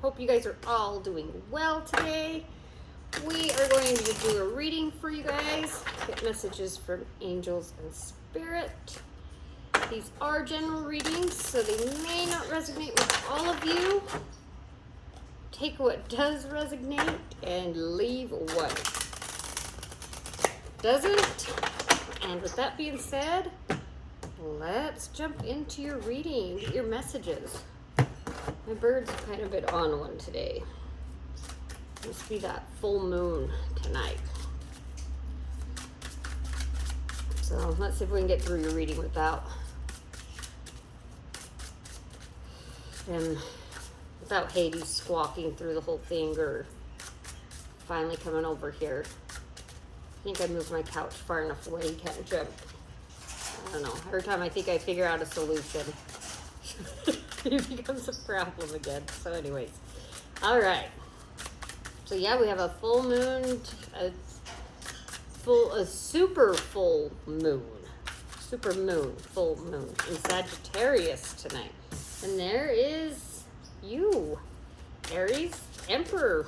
Hope you guys are all doing well today. We are going to do a reading for you guys. Get messages from angels and spirit. These are general readings, so they may not resonate with all of you. Take what does resonate and leave what doesn't. And with that being said, let's jump into your reading, get your messages. My birds have kind of been on one today. Must be that full moon tonight. So let's see if we can get through your reading without Hades squawking through the whole thing or finally coming over here. I think I moved my couch far enough away he can't jump. I don't know. Every time I think I figure out a solution, it becomes a problem again. So anyways, all right. So yeah, we have a full moon, a super full moon, full moon in Sagittarius tonight. And there is you, Aries, Emperor.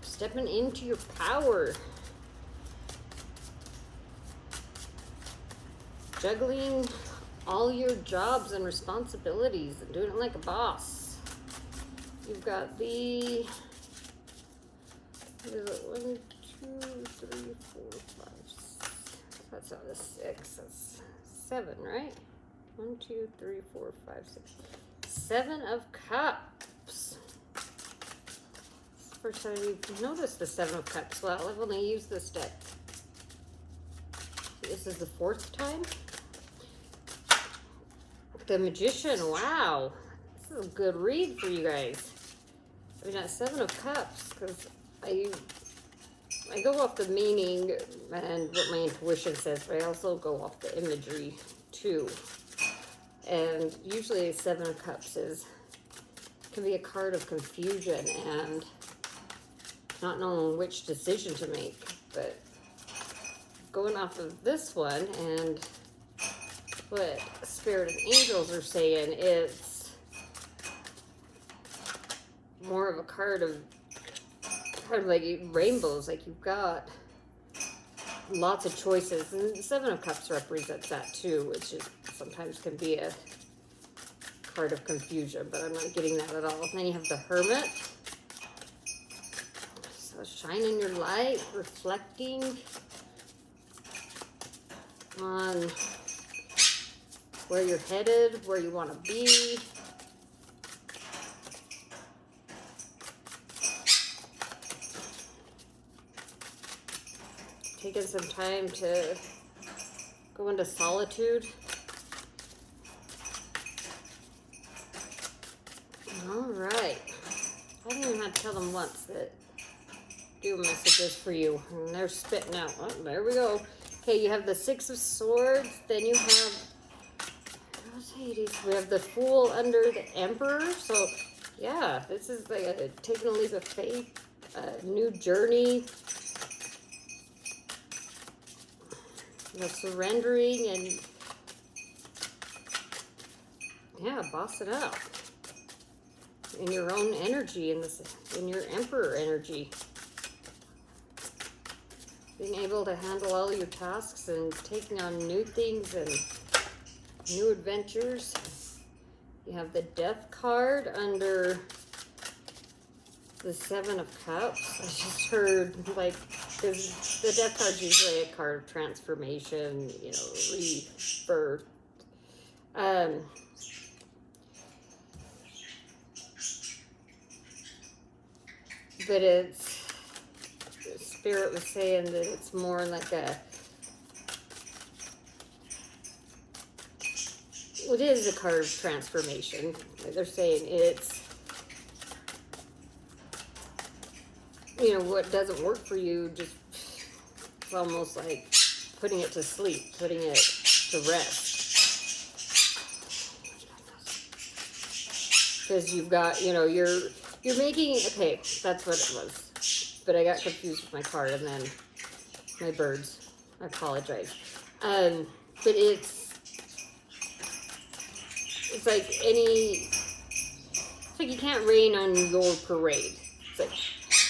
Stepping into your power. Juggling all your jobs and responsibilities and doing it like a boss. You've got the, what is it, 1, 2, 3, 4, 5, 6. That's not a 6, that's 7, right? 1, 2, 3, 4, 5, 6. 7 of Cups. First time you've noticed the 7 of Cups. Well, I've only used this deck. This is the 4th time. The Magician, wow. This is a good read for you guys. I mean, that 7 of Cups, because I go off the meaning and what my intuition says, but I also go off the imagery too. And usually 7 of Cups can be a card of confusion and not knowing which decision to make. But going off of this one and what Spirit and Angels are saying, it's more of a card of like rainbows, like you've got lots of choices. And the 7 of Cups represents that too, which is sometimes can be a card of confusion, but I'm not getting that at all. And then you have the Hermit. So shining your light, reflecting on where you're headed, where you want to be. Taking some time to go into solitude. All right. I didn't even have to tell them once that do messages for you. And they're spitting out. Oh, there we go. Okay, you have the 6 of Swords. Then you have, we have the Fool under the Emperor. So, yeah, this is like taking a leap of faith, a new journey. The surrendering and, yeah, bossing up in your own energy, in your Emperor energy. Being able to handle all your tasks and taking on new things and new adventures. You have the Death card under the 7 of Cups. I just heard, like, because the Death card's usually a card of transformation, you know, rebirth. But it's, the Spirit was saying that it's more like a, it is a card of transformation. They're saying it's, you know, what doesn't work for you, just, it's almost like putting it to sleep, putting it to rest. Because you've got, you know, you're making, okay, that's what it was. But I got confused with my card and then my birds. I apologize. But it's like any like you can't rain on your parade. It's like,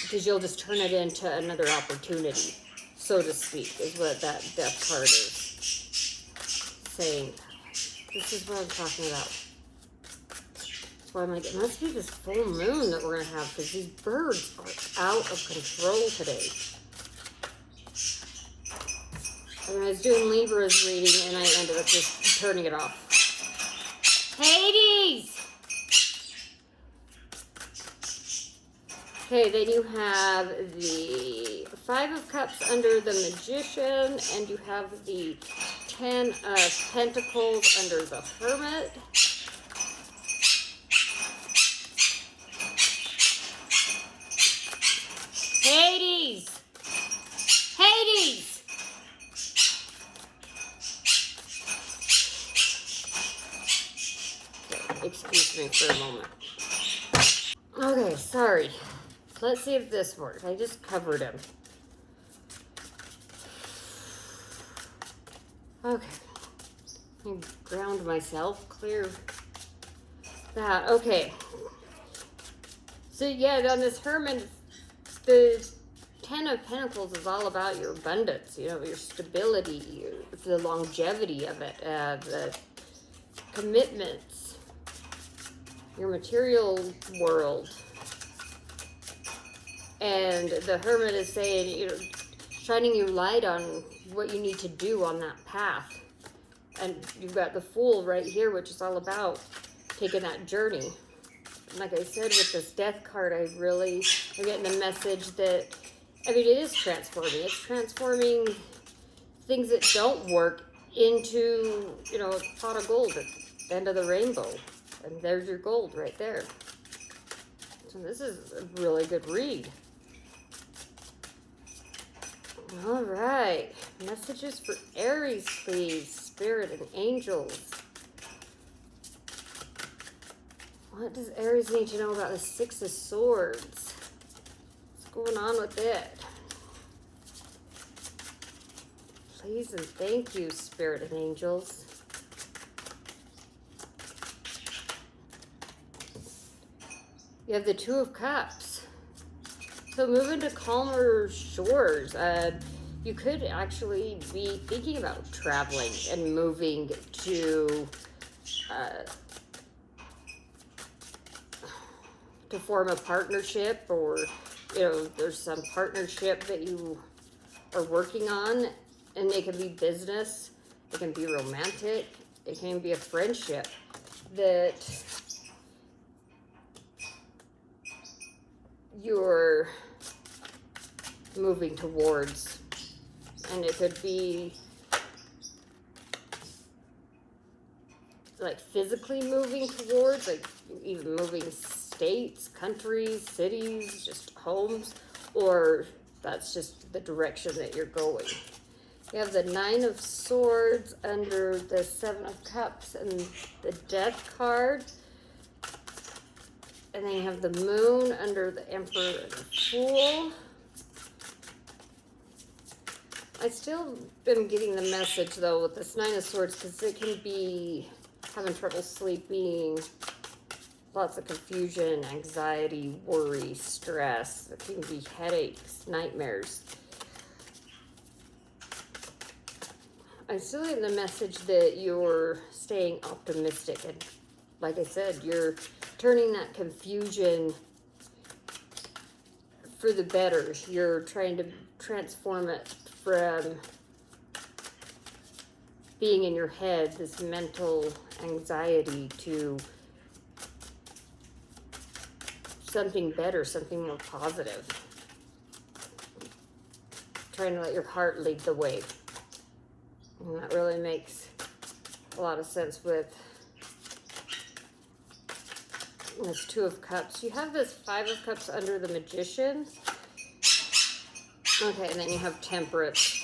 because you'll just turn it into another opportunity, so to speak, is what that death card is saying. This is what I'm talking about. That's why I'm like, it must be this full moon that we're going to have, because these birds are out of control today. I mean, I was doing Libra's reading, and I ended up just turning it off. Hades! Okay, then you have the 5 of Cups under the Magician, and you have the 10 of Pentacles under the Hermit. Hades! Hades! Excuse me for a moment. Okay, sorry. Let's see if this works. I just covered him. Okay. I ground myself. Clear that. Okay. So yeah, on this Hermit, the 10 of Pentacles is all about your abundance, you know, your stability, the longevity of it, the commitments, your material world. And the Hermit is saying, you know, shining your light on what you need to do on that path. And you've got the Fool right here, which is all about taking that journey. And like I said, with this Death card, I'm getting the message that, I mean, it is transforming. It's transforming things that don't work into, you know, a pot of gold at the end of the rainbow. And there's your gold right there. So this is a really good read. All right. Messages for Aries, please. Spirit and angels. What does Aries need to know about the 6 of Swords? What's going on with it? Please and thank you, Spirit and angels. You have the 2 of Cups. So moving to calmer shores. You could actually be thinking about traveling and moving to form a partnership, or, you know, there's some partnership that you are working on, and it can be business, it can be romantic, it can be a friendship that you're moving towards. And it could be like physically moving towards, like even moving states, countries, cities, just homes, or that's just the direction that you're going. You have the 9 of Swords under the 7 of Cups and the Death card. And then you have the Moon under the Emperor and the Fool. I still am getting the message, though, with this 9 of Swords, because it can be having trouble sleeping, lots of confusion, anxiety, worry, stress. It can be headaches, nightmares. I'm still getting the message that you're staying optimistic, and like I said, you're turning that confusion for the better. You're trying to transform it from being in your head, this mental anxiety, to something better, something more positive. Trying to let your heart lead the way. And that really makes a lot of sense with this 2 of Cups. You have this 5 of Cups under the Magician. Okay, and then you have Temperance.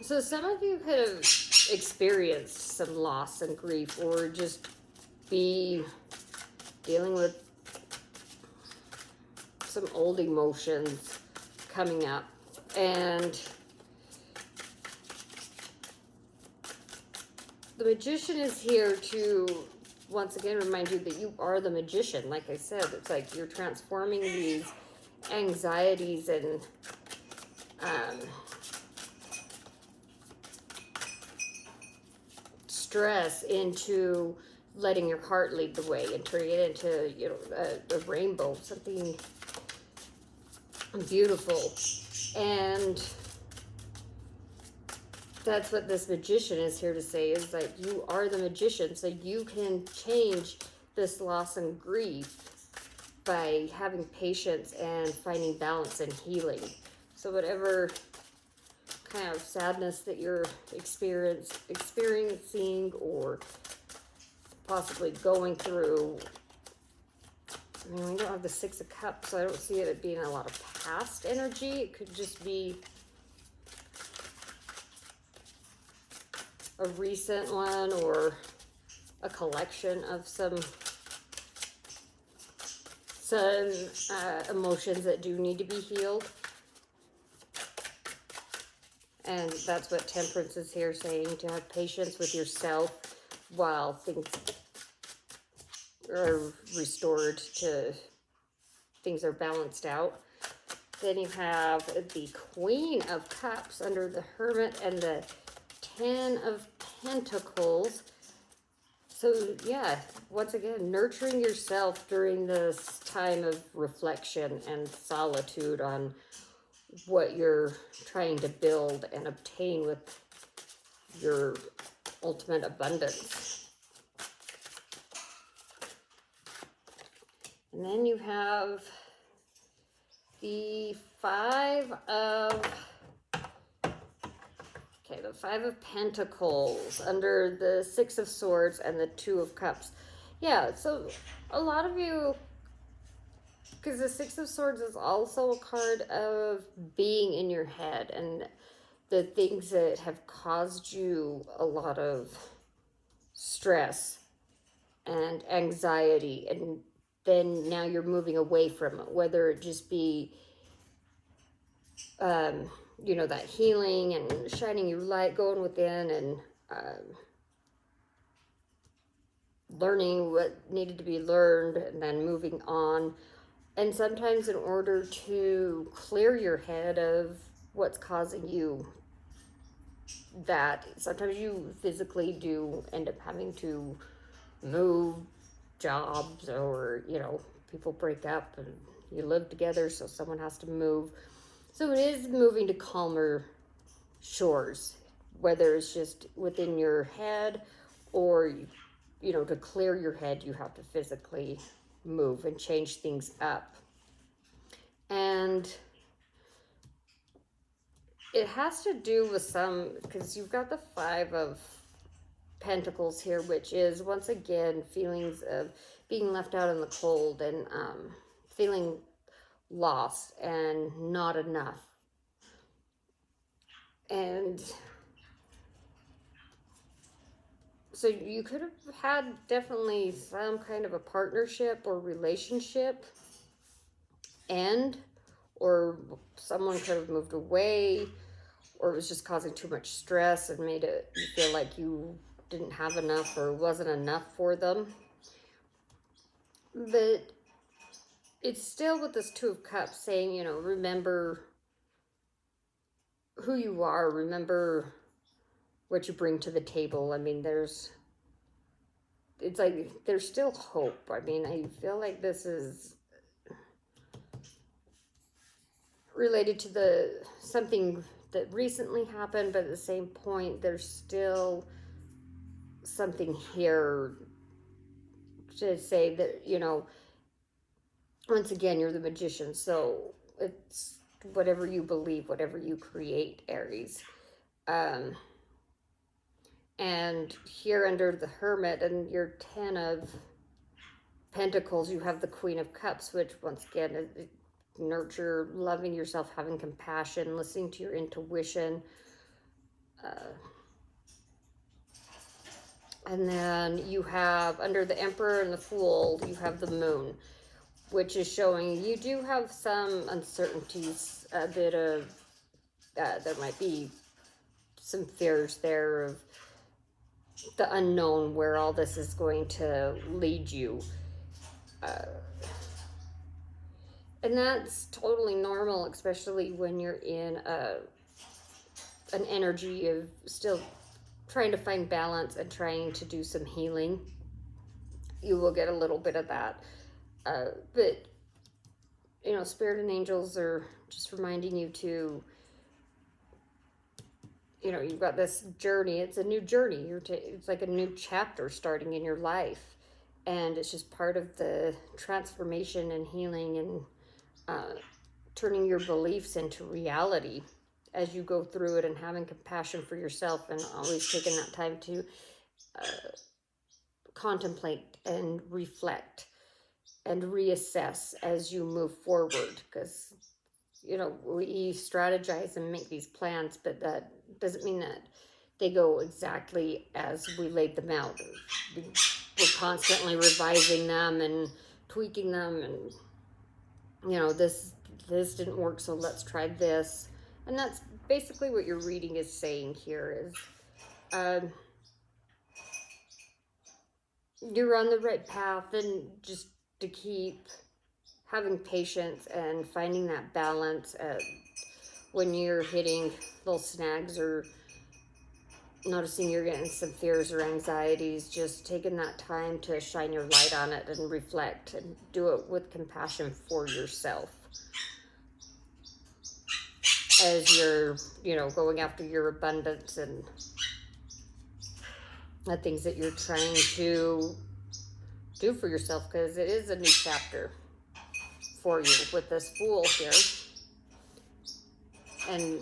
So some of you could have experienced some loss and grief, or just be dealing with some old emotions coming up. And the Magician is here to once again remind you that you are the magician. Like I said, it's like you're transforming these anxieties and stress into letting your heart lead the way and turning it into, you know, a rainbow, something beautiful. And that's what this magician is here to say, is that you are the magician, so you can change this loss and grief by having patience and finding balance and healing. So whatever kind of sadness that you're experiencing or possibly going through, I mean, we don't have the Six of Cups, so I don't see it being a lot of past energy. It could just be a recent one or a collection of some emotions that do need to be healed. And that's what Temperance is here saying, to have patience with yourself while things are restored to, things are balanced out. Then you have the Queen of Cups under the Hermit and the Ten of Pentacles. So yeah, once again, nurturing yourself during this time of reflection and solitude on what you're trying to build and obtain with your ultimate abundance. And then you have the Five of Pentacles under the Six of Swords and the Two of Cups. Yeah, so a lot of you, because the Six of Swords is also a card of being in your head and the things that have caused you a lot of stress and anxiety, and then now you're moving away from it, whether it just be you know, that healing and shining your light, going within and learning what needed to be learned and then moving on. And sometimes in order to clear your head of what's causing you that, sometimes you physically do end up having to move jobs, or, you know, people break up and you live together, so someone has to move. So it is moving to calmer shores, whether it's just within your head or, you know, to clear your head, you have to physically move and change things up. And it has to do with some, because you've got the Five of Pentacles here, which is, once again, feelings of being left out in the cold and feeling lost and not enough. And so you could have had definitely some kind of a partnership or relationship end, or someone could have moved away, or it was just causing too much stress and made it you feel like you didn't have enough or wasn't enough for them. But it's still with this Two of Cups saying, you know, remember who you are, remember what you bring to the table. I mean, it's like there's still hope. I mean, I feel like this is related to something that recently happened, but at the same point, there's still something here to say that, you know, once again, you're the magician, so it's whatever you believe, whatever you create, Aries. And here under the Hermit and your Ten of Pentacles, you have the Queen of Cups, which once again is nurture, loving yourself, having compassion, listening to your intuition. And then you have under the Emperor and the Fool, you have the Moon, which is showing you do have some uncertainties, a bit of, there might be some fears there of the unknown where all this is going to lead you. And that's totally normal, especially when you're in an energy of still trying to find balance and trying to do some healing. You will get a little bit of that. But, you know, Spirit and angels are just reminding you to, you know, you've got this journey. It's a new journey. It's like a new chapter starting in your life. And it's just part of the transformation and healing and turning your beliefs into reality as you go through it, and having compassion for yourself, and always taking that time to contemplate and reflect and reassess as you move forward. Because, you know, we strategize and make these plans, but that doesn't mean that they go exactly as we laid them out. We're constantly revising them and tweaking them, and, you know, this didn't work, so let's try this. And that's basically what your reading is saying here is you're on the right path, and just to keep having patience and finding that balance when you're hitting little snags or noticing you're getting some fears or anxieties, just taking that time to shine your light on it and reflect, and do it with compassion for yourself as you're, you know, going after your abundance and the things that you're trying to do for yourself, because it is a new chapter for you with this Fool here and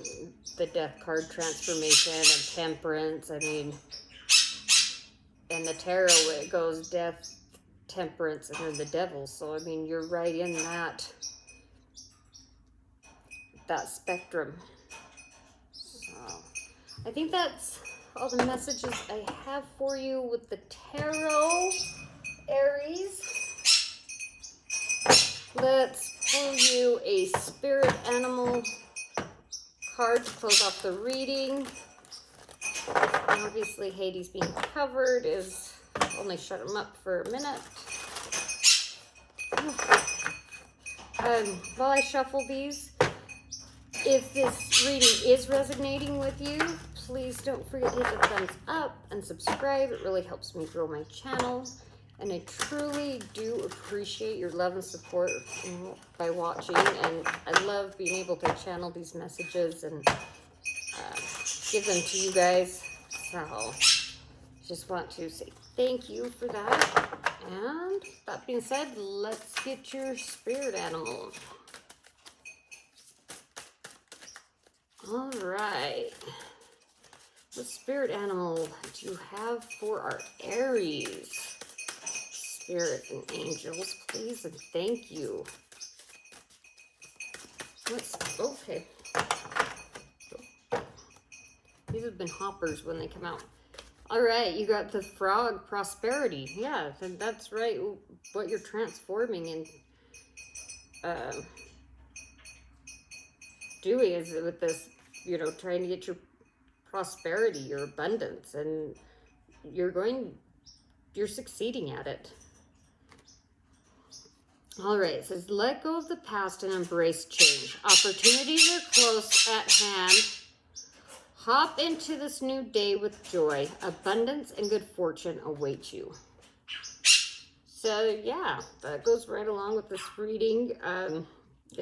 the Death card transformation and Temperance. I mean, in the tarot it goes Death, Temperance, and then the Devil. So I mean, you're right in that spectrum. So I think that's all the messages I have for you with the tarot, Aries. Let's pull you a spirit animal card to close off the reading. Obviously, Hades being covered is only shut him up for a minute. While I shuffle these, if this reading is resonating with you, please don't forget to hit the thumbs up and subscribe. It really helps me grow my channel. And I truly do appreciate your love and support by watching. And I love being able to channel these messages and give them to you guys. So just want to say thank you for that. And that being said, let's get your spirit animal. All right. What spirit animal do you have for our Aries? Spirit and angels, please and thank you. Okay. These have been hoppers when they come out. All right, you got the frog prosperity. Yeah, that's right. What you're transforming and doing is with this, you know, trying to get your prosperity, your abundance, and you're succeeding at it. All right, it says, let go of the past and embrace change. Opportunities are close at hand. Hop into this new day with joy. Abundance and good fortune await you. So, yeah, that goes right along with this reading. And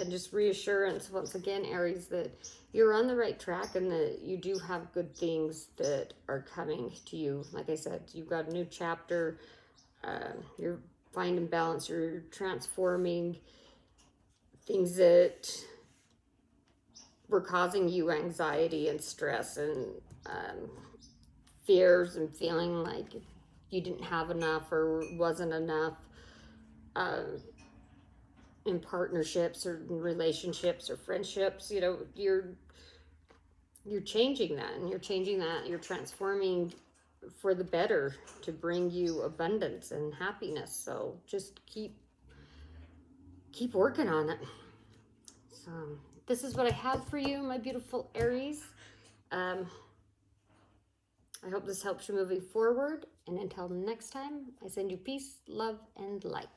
just reassurance, once again, Aries, that you're on the right track and that you do have good things that are coming to you. Like I said, you've got a new chapter. You're finding balance. You're transforming things that were causing you anxiety and stress and fears, and feeling like you didn't have enough or wasn't enough in partnerships or in relationships or friendships. You know, you're changing that, and you're transforming for the better to bring you abundance and happiness. So just keep working on it. So this is what I have for you, my beautiful Aries. I hope this helps you moving forward. And until next time, I send you peace, love, and light.